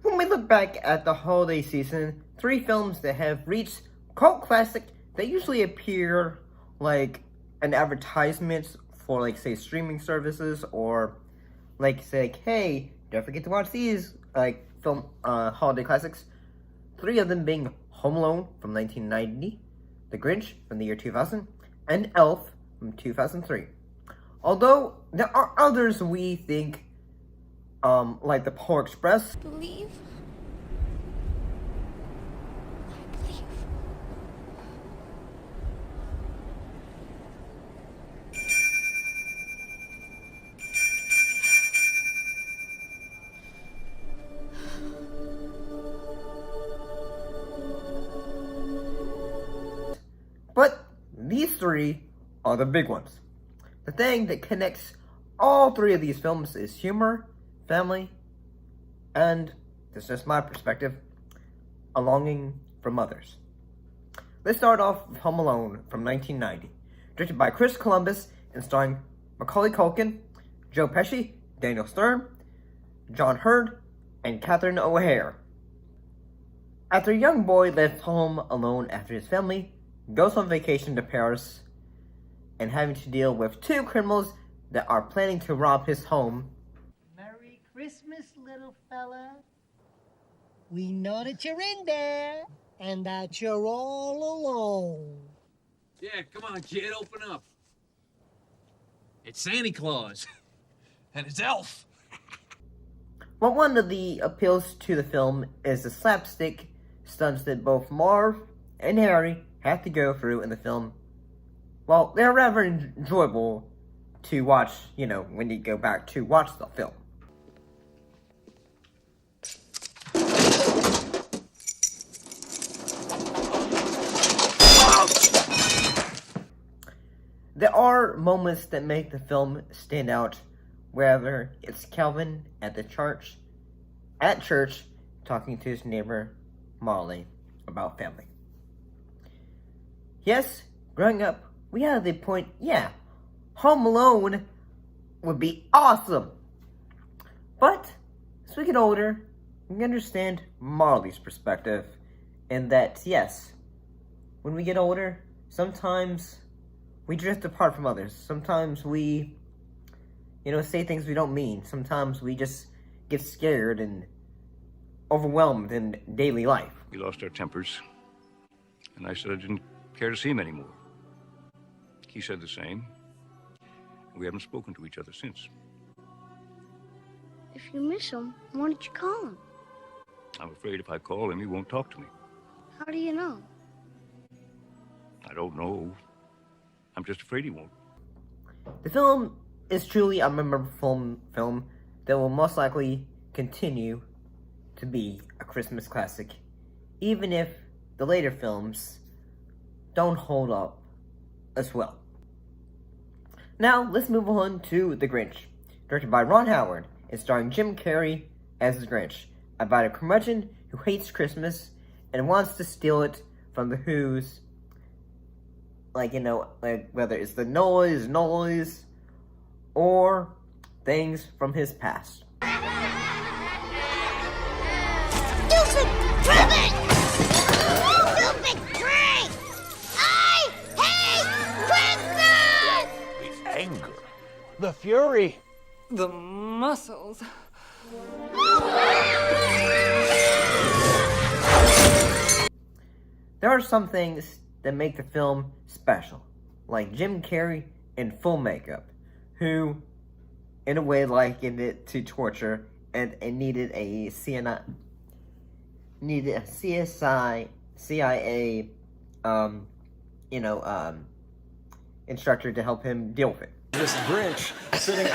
When we look back at the holiday season, 3 films that have reached cult classic that usually appear like an advertisement for, like, say, streaming services, or like, say, hey, don't forget to watch these like film holiday classics. 3 of them being Home Alone from 1990, The Grinch from the year 2000, and Elf from 2003. Although there are others we think, like the Polar Express. Believe. But these 3 are the big ones. The thing that connects all 3 of these films is humor, family, and, this is just my perspective, a longing for mothers. Let's start off with Home Alone from 1990, directed by Chris Columbus and starring Macaulay Culkin, Joe Pesci, Daniel Stern, John Hurd, and Catherine O'Hare. After a young boy left home alone after his family goes on vacation to Paris and having to deal with 2 criminals that are planning to rob his home. Merry Christmas, little fella. We know that you're in there and that you're all alone. Yeah, come on, kid, open up. It's Santa Claus. And it's Elf. Well, one of the appeals to the film is the slapstick stunts that both Marv and Harry have to go through in the film. Well, they're rather enjoyable to watch, you know, when you go back to watch the film. There are moments that make the film stand out, whether it's Calvin at church talking to his neighbor Molly about family. Yes, growing up, we had the point, yeah, Home Alone would be awesome. But as we get older, we understand Marley's perspective, in that, yes, when we get older, sometimes we drift apart from others. Sometimes we, say things we don't mean. Sometimes we just get scared and overwhelmed in daily life. We lost our tempers, and I said I didn't care to see him anymore. He said the same. We haven't spoken to each other since. If you miss him, why don't you call him? I'm afraid if I call him, he won't talk to me. How do you know? I don't know. I'm just afraid he won't. The film is truly a memorable film that will most likely continue to be a Christmas classic, even if the later films don't hold up as well. Now, let's move on to The Grinch, directed by Ron Howard and starring Jim Carrey as the Grinch, about a curmudgeon who hates Christmas and wants to steal it from the Who's, whether it's the noise, or things from his past. Stupid cribbing! Stupid drink! I hate Christmas! The anger, the fury, the muscles. There are some things that make the film special, like Jim Carrey in full makeup, who, in a way, likened it to torture and needed a CIA, instructor to help him deal with it. this Grinch sitting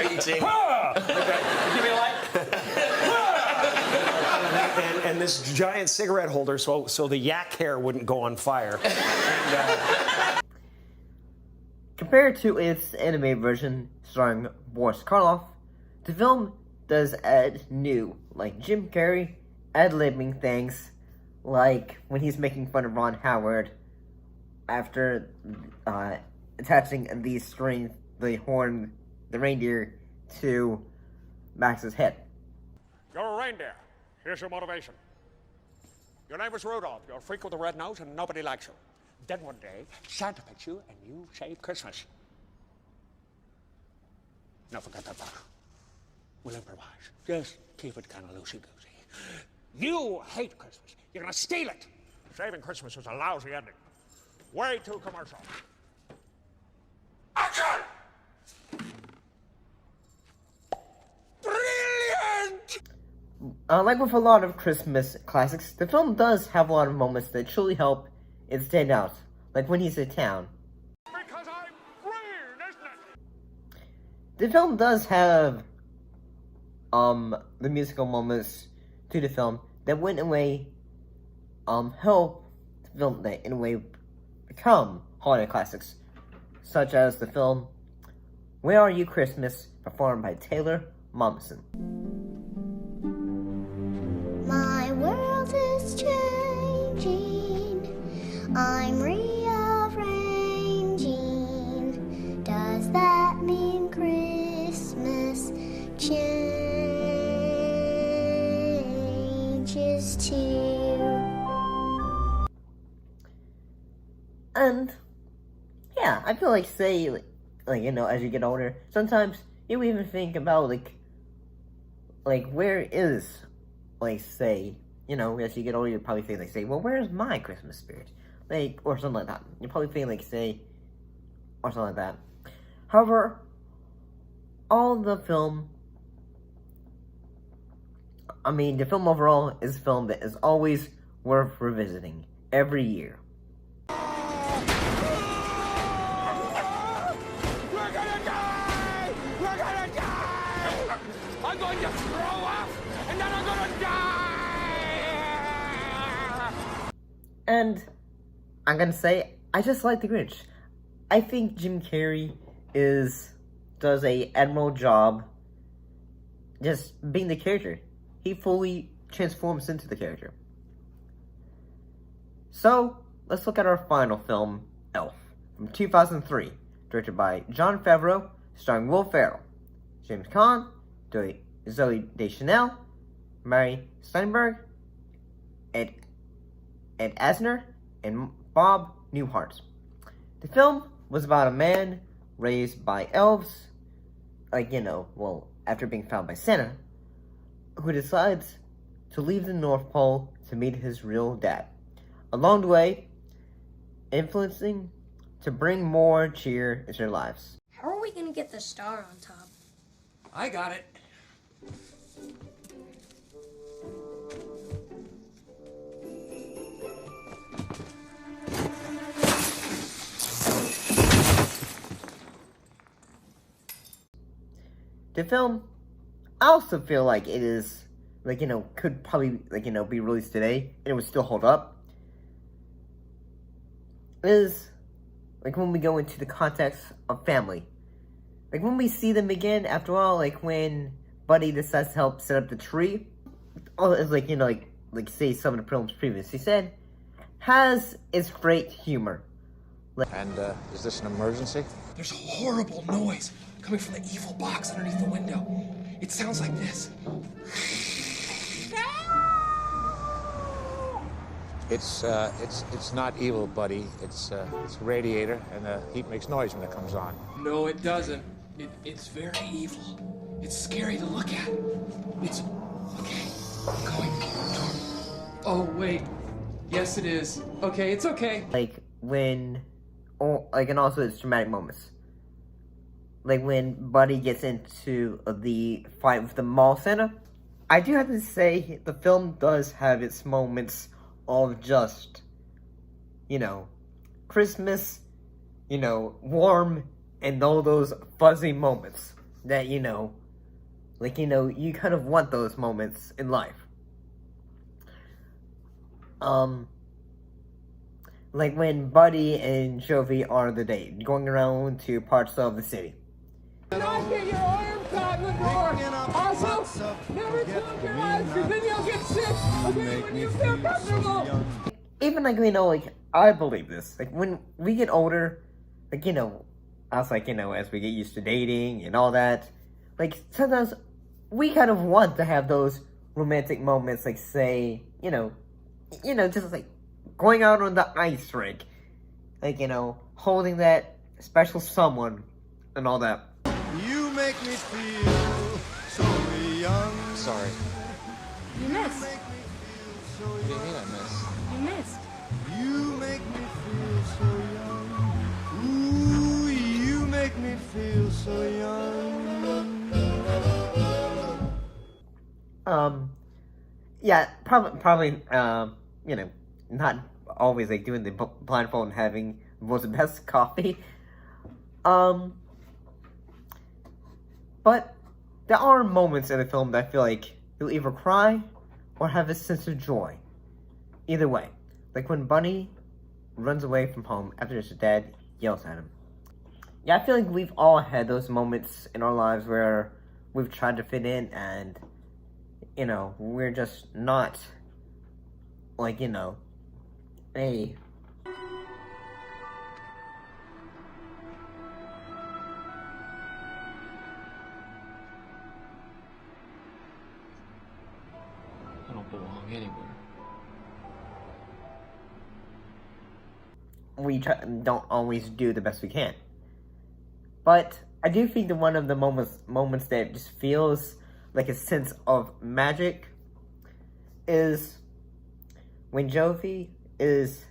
eating. Give me a light. And this giant cigarette holder, so the yak hair wouldn't go on fire. Compared to its animated version starring Boris Karloff, the film does add new, like Jim Carrey ad-libbing things, like when he's making fun of Ron Howard after attaching the reindeer to Max's head. You're a reindeer. Here's your motivation. Your name was Rudolph. You're a freak with a red nose and nobody likes you. Then one day, Santa picks you and you save Christmas. Now forget that part. We'll improvise. Just keep it kind of loosey-goosey. You hate Christmas. You're gonna steal it. Saving Christmas was a lousy ending. Way too commercial. Action! Brilliant! Like with a lot of Christmas classics, the film does have a lot of moments that truly help it stand out. Like when he's in town. Because I'm green, isn't it? The film does have the musical moments to the film that went away help the film that in a way become holiday classics, such as the film Where Are You Christmas, performed by Taylor Momsen. My world is changing. I'm rearranging. Does that mean Christmas changes too? And yeah, I feel like like you know, as you get older, sometimes you even think about like where is, like, say, you know, as you get older, you probably think like, say, well, where's my Christmas spirit, like, or something like that. You probably think like, say, or something like that. However, the film overall is a film that is always worth revisiting every year. I'm going to throw up, and then I'm going to die! And I'm gonna say, I just like the Grinch. I think Jim Carrey does a admirable job just being the character. He fully transforms into the character. So, let's look at our final film, Elf, from 2003, directed by Jon Favreau, starring Will Ferrell, James Caan, Zoe Deschanel, Mary Steinberg, Ed Asner, and Bob Newhart. The film was about a man raised by elves, after being found by Santa, who decides to leave the North Pole to meet his real dad. Along the way, influencing to bring more cheer into their lives. How are we gonna get the star on top? I got it. The film, I also feel like it is, could probably, be released today, and it would still hold up. It is, when we go into the context of family. When we see them again, after all, when Buddy decides to help set up the tree, say some of the films previously said, has its great humor. And, is this an emergency? There's a horrible noise coming from the evil box underneath the window. It sounds like this. It's not evil, Buddy. It's a radiator, and the heat makes noise when it comes on. No, it doesn't. It's very evil. It's scary to look at. It's... Okay, I'm going toward... Oh, wait. Yes, it is. Okay, it's okay. And also its dramatic moments. When Buddy gets into the fight with the mall Santa. I do have to say, the film does have its moments of just, Christmas, warm, and all those fuzzy moments that, you kind of want those moments in life. When Buddy and Jovi are the date, going around to parts of the city. Not get your arm caught in the door. Also, never close your eyes, because then you'll get sick. Okay, when you feel comfortable. Even I believe this. When we get older, us as we get used to dating and all that, sometimes we kind of want to have those romantic moments, like say, just like going out on the ice rink, like, holding that special someone and all that. You make me feel so young. Sorry. You missed. What do you mean I missed? You missed. You make me feel so young. Ooh, you make me feel so young. Yeah, probably, not always like doing the blindfold and having was the best coffee. But there are moments in the film that I feel like you'll either cry or have a sense of joy. Either way. Like when Bunny runs away from home after his dad yells at him. Yeah, I feel like we've all had those moments in our lives where we've tried to fit in and, we're just not, like, a... I don't belong anywhere. We don't always do the best we can. But I do think that one of the moments that just feels like a sense of magic is when Jovi is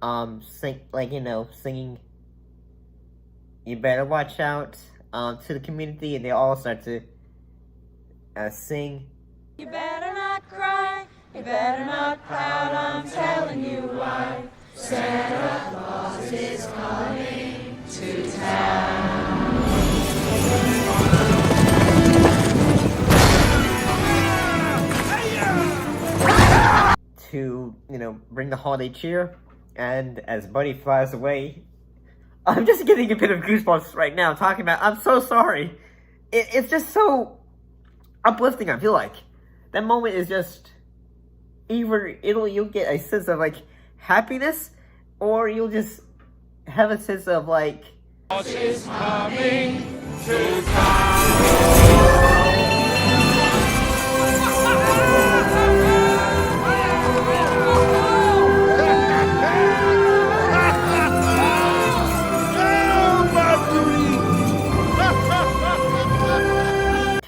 singing "You Better Watch Out" to the community, and they all start to sing. You better not cry, you better not pout, I'm telling you why. Santa Claus is coming to town. To, bring the holiday cheer, and as Buddy flies away, I'm just getting a bit of goosebumps right now talking about. I'm so sorry. It's just so uplifting. I feel like that moment is just either you'll get a sense of like happiness, or you'll just have a sense of like. Is coming to town.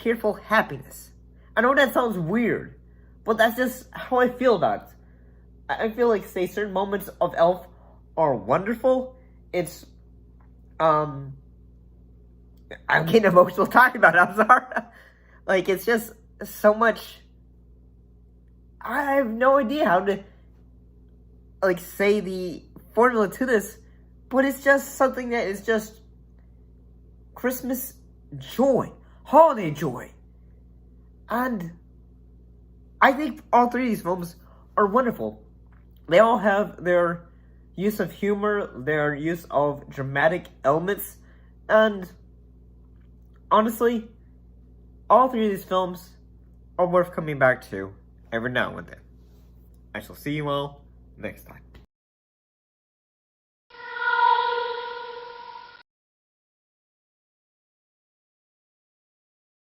Tearful happiness. I know that sounds weird, but that's just how I feel about it. I feel like, say, certain moments of Elf are wonderful. It's, I'm getting emotional talking about it, I'm sorry. Like, it's just so much, I have no idea how to, like, say the formula to this, but it's just something that is just Christmas joy. Holiday joy. And I think all three of these films are wonderful. They all have their use of humor, their use of dramatic elements, and honestly, all three of these films are worth coming back to every now and then. I shall see you all next time.